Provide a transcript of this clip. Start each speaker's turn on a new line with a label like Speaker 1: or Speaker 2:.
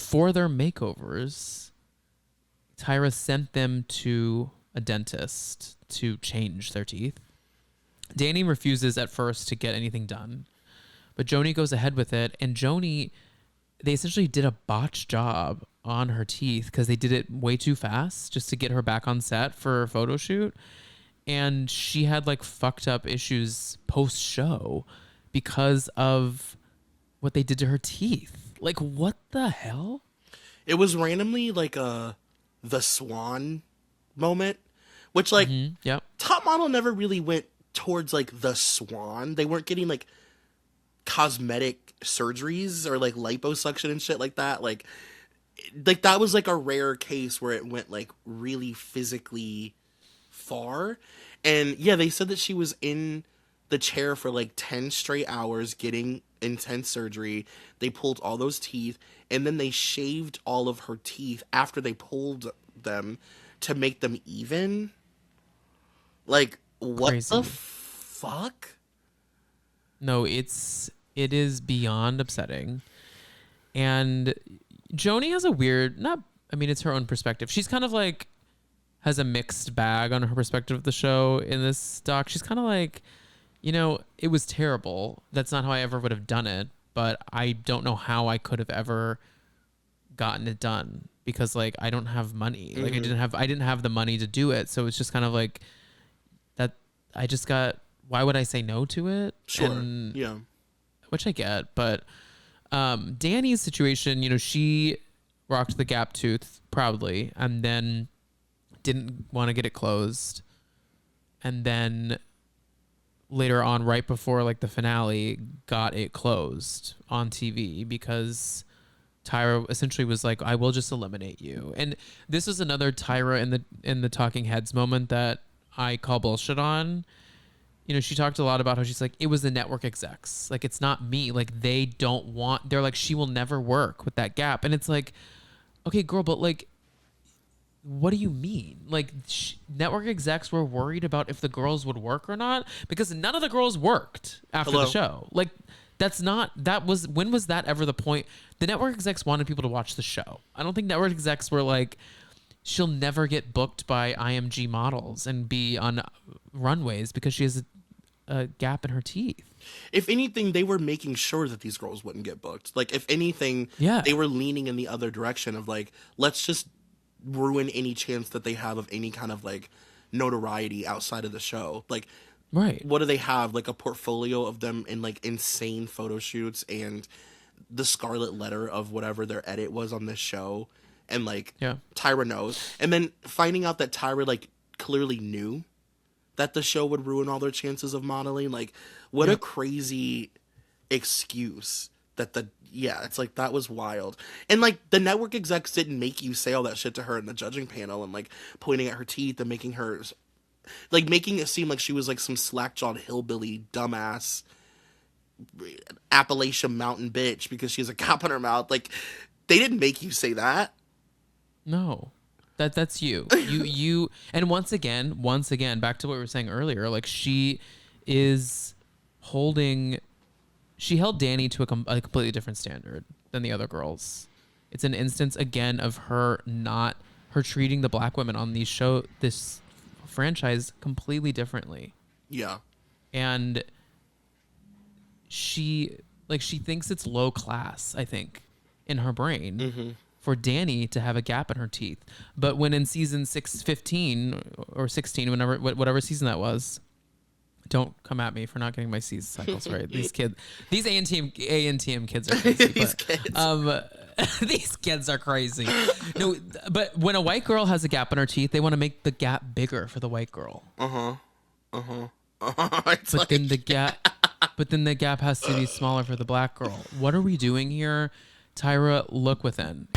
Speaker 1: for their makeovers, Tyra sent them to a dentist to change their teeth. Danny refuses at first to get anything done, but Joni goes ahead with it. And Joni, they essentially did a botched job on her teeth because they did it way too fast just to get her back on set for a photo shoot. And she had like fucked up issues post show because of what they did to her teeth. Like, what the hell?
Speaker 2: It was randomly like the Swan moment, which like
Speaker 1: Yep.
Speaker 2: Top Model never really went towards like the Swan. They weren't getting like cosmetic surgeries or like liposuction and shit like that. Like that was like a rare case where it went like really physically far. And yeah, they said that she was in the chair for like 10 straight hours getting intense surgery. They pulled all those teeth, and then they shaved all of her teeth after they pulled them to make them even. Like, what
Speaker 1: Crazy.
Speaker 2: the fuck?
Speaker 1: No, it is beyond upsetting. And Joni has a weird, it's her own perspective. She's kind of like, has a mixed bag on her perspective of the show in this doc. She's kind of like, it was terrible. That's not how I ever would have done it, but I don't know how I could have ever gotten it done because like I don't have money. Like I didn't have the money to do it. So it's just kind of like that why would I say no to it?
Speaker 2: Sure.
Speaker 1: Yeah. Which I get, but Danny's situation, she rocked the gap tooth proudly and then didn't want to get it closed. And then later on, right before like the finale, got it closed on TV because Tyra essentially was like, I will just eliminate you. And this is another Tyra in the Talking Heads moment that I call bullshit on. She talked a lot about how she's like, it was the network execs. Like, it's not me. Like, they're like, she will never work with that gap. And it's like, okay, girl, but like, what do you mean? Like, network execs were worried about if the girls would work or not because none of the girls worked after the show. Like, when was that ever the point? The network execs wanted people to watch the show. I don't think network execs were like, she'll never get booked by IMG models and be on runways because she has a gap in her teeth.
Speaker 2: If anything, they were making sure that these girls wouldn't get booked. Like, if anything, they were leaning in the other direction of like, let's just ruin any chance that they have of any kind of like notoriety outside of the show. Like,
Speaker 1: right,
Speaker 2: what do they have? Like a portfolio of them in like insane photo shoots and the scarlet letter of whatever their edit was on this show. And like, Tyra knows. And then finding out that Tyra like clearly knew that the show would ruin all their chances of modeling. Like, what a crazy excuse it's like, that was wild. And like, the network execs didn't make you say all that shit to her in the judging panel and like pointing at her teeth and making it seem like she was like some slack-jawed hillbilly dumbass Appalachian Mountain bitch because she has a gap in her mouth. Like, they didn't make you say that.
Speaker 1: No, that's you. You and once again, back to what we were saying earlier, like she held Danny to a completely different standard than the other girls. It's an instance again of her treating the black women on this franchise completely differently.
Speaker 2: Yeah.
Speaker 1: And she thinks it's low class, I think, in her brain. For Danny to have a gap in her teeth. But when in season 15 or 16, whatever season that was, don't come at me for not getting my season cycles right. These ANTM kids are crazy. These kids are crazy. No, but when a white girl has a gap in her teeth, they want to make the gap bigger for the white girl. But then the gap has to be smaller for the black girl. What are we doing here? Tyra, look within.